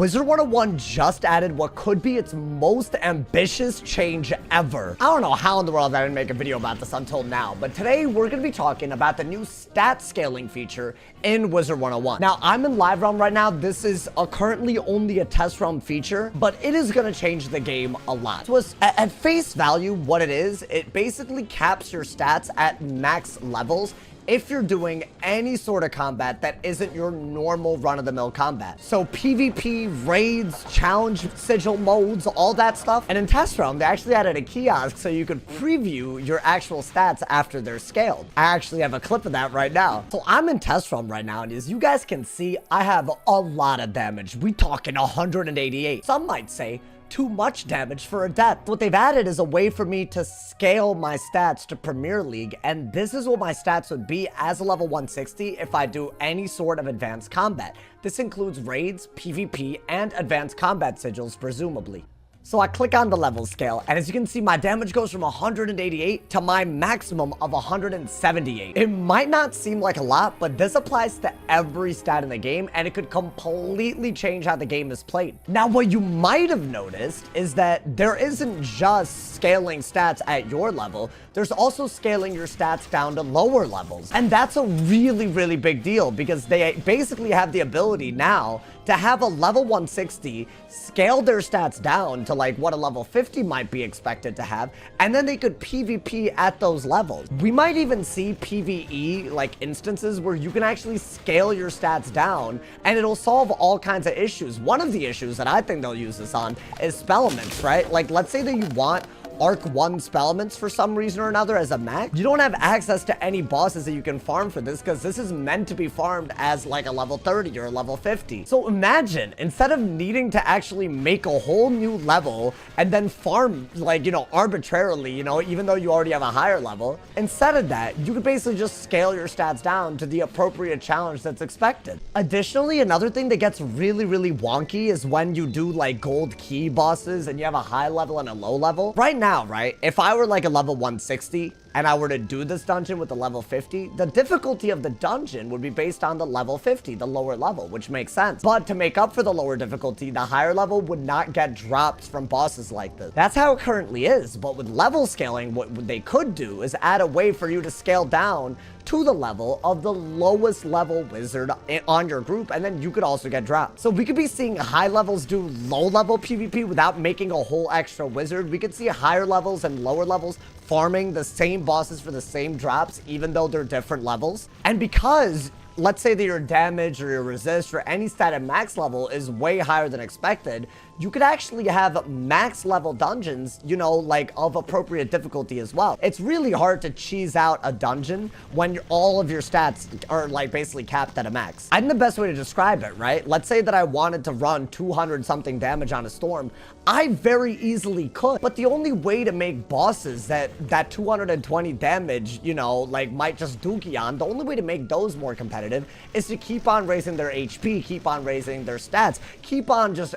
Wizard101 just added what could be its most ambitious change ever. I don't know how in the world I didn't make a video about this until now, but today we're going to be talking about the new stat scaling feature in Wizard101. Now, I'm in live realm right now. This is currently only a test realm feature, but it is going to change the game a lot. So at face value, what it is, it basically caps your stats at max levels if you're doing any sort of combat that isn't your normal run-of-the-mill combat. So PvP, raids, challenge, sigil modes, all that stuff. And in test realm, they actually added a kiosk so you could preview your actual stats after they're scaled. I actually have a clip of that right now. So I'm in test realm right now, and as you guys can see, I have a lot of damage. We talking 188. Some might say too much damage for a death. What they've added is a way for me to scale my stats to Premier League, and this is what my stats would be as a level 160 if I do any sort of advanced combat. This includes raids, PvP, and advanced combat sigils, presumably. So I click on the level scale, and as you can see, my damage goes from 188 to my maximum of 178. It might not seem like a lot, but this applies to every stat in the game, and it could completely change how the game is played. Now, what you might have noticed is that there isn't just scaling stats at your level, there's also scaling your stats down to lower levels. And that's a really, really big deal because they basically have the ability now to have a level 160 scale their stats down to like what a level 50 might be expected to have, and then they could PvP at those levels. We might even see PvE like instances where you can actually scale your stats down and it'll solve all kinds of issues. One of the issues that I think they'll use this on is spell elements, right? Like, let's say that you want Arc 1 spell elements for some reason or another as a max. You don't have access to any bosses that you can farm for this because this is meant to be farmed as like a level 30 or a level 50. So imagine, instead of needing to actually make a whole new level and then farm like, arbitrarily, even though you already have a higher level, instead of that, you could basically just scale your stats down to the appropriate challenge that's expected. Additionally, another thing that gets really, really wonky is when you do like gold key bosses and you have a high level and a low level. Right now, right, if I were like a level 160 and I were to do this dungeon with the level 50, the difficulty of the dungeon would be based on the level 50, the lower level, which makes sense. But to make up for the lower difficulty, the higher level would not get drops from bosses like this. That's how it currently is, but with level scaling, what they could do is add a way for you to scale down to the level of the lowest level wizard on your group, and then you could also get dropped. So we could be seeing high levels do low level PvP without making a whole extra wizard. We could see higher levels and lower levels farming the same bosses for the same drops, even though they're different levels. And because let's say that your damage or your resist or any stat at max level is way higher than expected, you could actually have max level dungeons, like of appropriate difficulty as well. It's really hard to cheese out a dungeon when all of your stats are like basically capped at a max. I think the best way to describe it, right? Let's say that I wanted to run 200 something damage on a storm. I very easily could, but the only way to make bosses that 220 damage, like might just dookie on, the only way to make those more competitive is to keep on raising their HP, keep on raising their stats, keep on just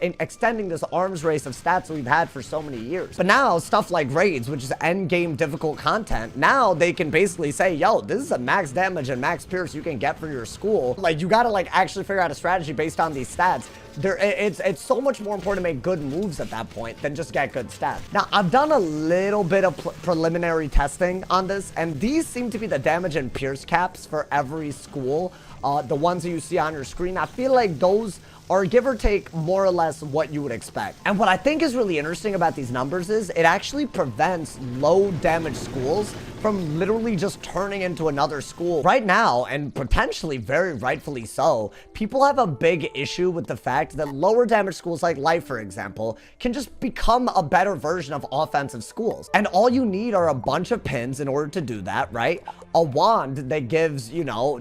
extending this arms race of stats we've had for so many years. But now stuff like raids, which is end game difficult content, now they can basically say, yo, this is a max damage and max pierce you can get for your school. Like, you gotta like actually figure out a strategy based on these stats. It's so much more important to make good moves at that point than just get good stats. Now, I've done a little bit of preliminary testing on this, and these seem to be the damage and pierce caps for every school. The ones that you see on your screen, I feel like those are give or take more or less what you would expect. And what I think is really interesting about these numbers is it actually prevents low damage schools from literally just turning into another school. Right now, and potentially very rightfully so, people have a big issue with the fact that lower damage schools like Life, for example, can just become a better version of offensive schools. And all you need are a bunch of pins in order to do that, right? A wand that gives,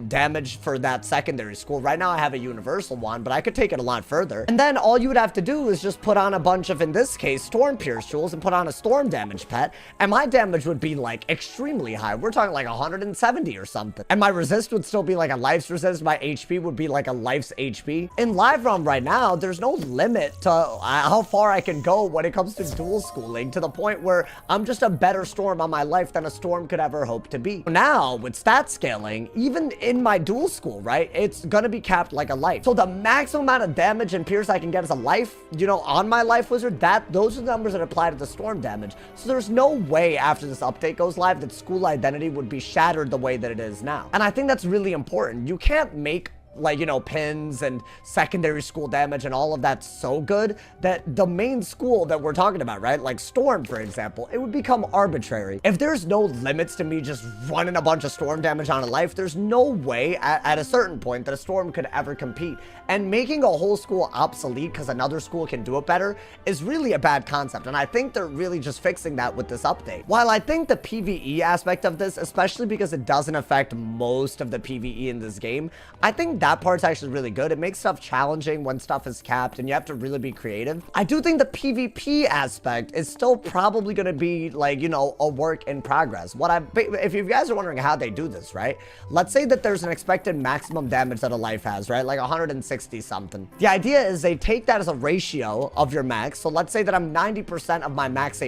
damage for that secondary school. Right now I have a universal wand, but I could take it a lot further. And then all you would have to do is just put on a bunch of, in this case, storm pierce tools and put on a storm damage pet, and my damage would be like extremely high. We're talking like 170 or something. And my resist would still be like a life's resist. My HP would be like a life's HP. In live realm right now, there's no limit to how far I can go when it comes to dual schooling, to the point where I'm just a better storm on my life than a storm could ever hope to be. Now, now, with stat scaling, even in my dual school, right, it's gonna be capped like a life. So the maximum amount of damage and pierce I can get as a life, you know, on my life wizard, those are the numbers that apply to the storm damage. So there's no way after this update goes live that school identity would be shattered the way that it is now. And I think that's really important. You can't make, like, you know, pins and secondary school damage and all of that so good that the main school that we're talking about, right, like Storm, for example, it would become arbitrary. If there's no limits to me just running a bunch of storm damage on a life, there's no way at a certain point that a storm could ever compete. And making a whole school obsolete because another school can do it better is really a bad concept, and I think they're really just fixing that with this update. While I think the PvE aspect of this, especially because it doesn't affect most of the PvE in this game, I think that part's actually really good. It makes stuff challenging when stuff is capped and you have to really be creative. I do think the PvP aspect is still probably going to be, like, you know, a work in progress. If you guys are wondering how they do this, right, let's say that there's an expected maximum damage that a life has, right, like 160 something. The idea is they take that as a ratio of your max. So let's say that I'm 90% of my max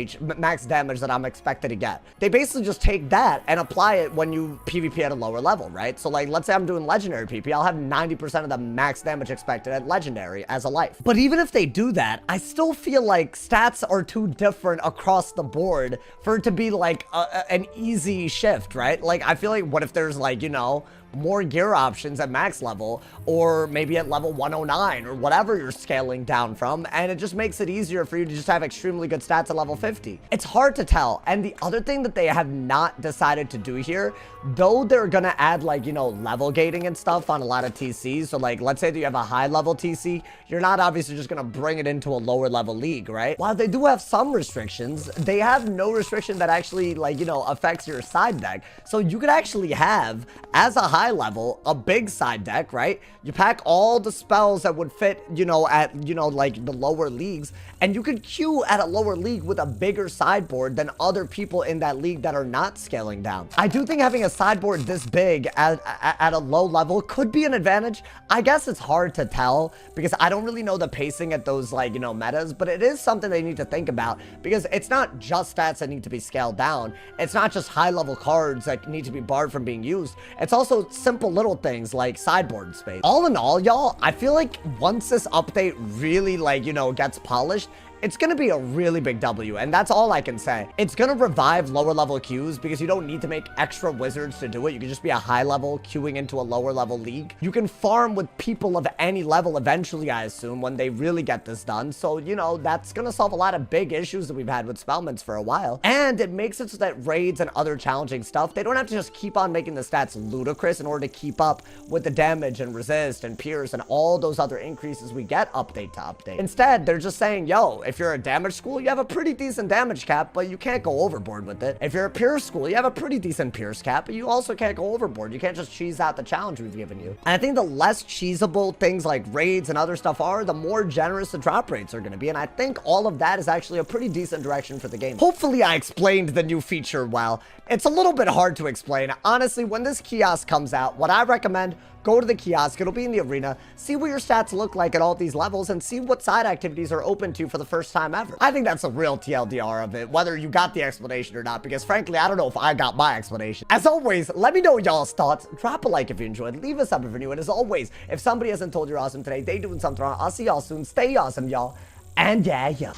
damage that I'm expected to get. They basically just take that and apply it when you PvP at a lower level, right? So, like, let's say I'm doing legendary PP, I'll have 90% of the max damage expected at legendary as a life. But even if they do that, I still feel like stats are too different across the board for it to be like an easy shift, right? Like, I feel like, what if there's, like, you know, more gear options at max level, or maybe at level 109 or whatever you're scaling down from, and it just makes it easier for you to just have extremely good stats at level 50. It's hard to tell. And the other thing that they have not decided to do here, though they're gonna add, like, you know, level gating and stuff on a lot of TCs. So, like, let's say that you have a high level TC, you're not obviously just gonna bring it into a lower level league, right? While they do have some restrictions, they have no restriction that actually, like, you know, affects your side deck. So you could actually have, as a high level, a big side deck, right? You pack all the spells that would fit, you know, at, you know, like the lower leagues, and you could queue at a lower league with a bigger sideboard than other people in that league that are not scaling down. I do think having a sideboard this big at a low level could be an advantage. I guess it's hard to tell because I don't really know the pacing at those, like, you know, metas, but it is something they need to think about, because it's not just stats that need to be scaled down. It's not just high level cards that need to be barred from being used. It's also simple little things like sideboard space. All in all, y'all, I feel like once this update really, like, you know, gets polished, it's gonna be a really big W, and that's all I can say. It's gonna revive lower level queues because you don't need to make extra wizards to do it. You can just be a high level queuing into a lower level league. You can farm with people of any level eventually, I assume, when they really get this done. So, you know, that's gonna solve a lot of big issues that we've had with Spellments for a while. And it makes it so that raids and other challenging stuff, they don't have to just keep on making the stats ludicrous in order to keep up with the damage and resist and pierce and all those other increases we get update to update. Instead, they're just saying, yo, if you're a damage school, you have a pretty decent damage cap, but you can't go overboard with it. If you're a pierce school, you have a pretty decent pierce cap, but you also can't go overboard. You can't just cheese out the challenge we've given you. And I think the less cheesable things like raids and other stuff are, the more generous the drop rates are going to be. And I think all of that is actually a pretty decent direction for the game. Hopefully I explained the new feature well. It's a little bit hard to explain. Honestly, when this kiosk comes out, what I recommend, go to the kiosk. It'll be in the arena. See what your stats look like at all these levels and see what side activities are open to for the first time ever. I think that's a real TLDR of it, whether you got the explanation or not, because frankly, I don't know if I got my explanation. As always, let me know y'all's thoughts. Drop a like if you enjoyed. Leave a sub if you're new. And as always, if somebody hasn't told you you're awesome today, they doing something wrong. I'll see y'all soon. Stay awesome, y'all. And yeah.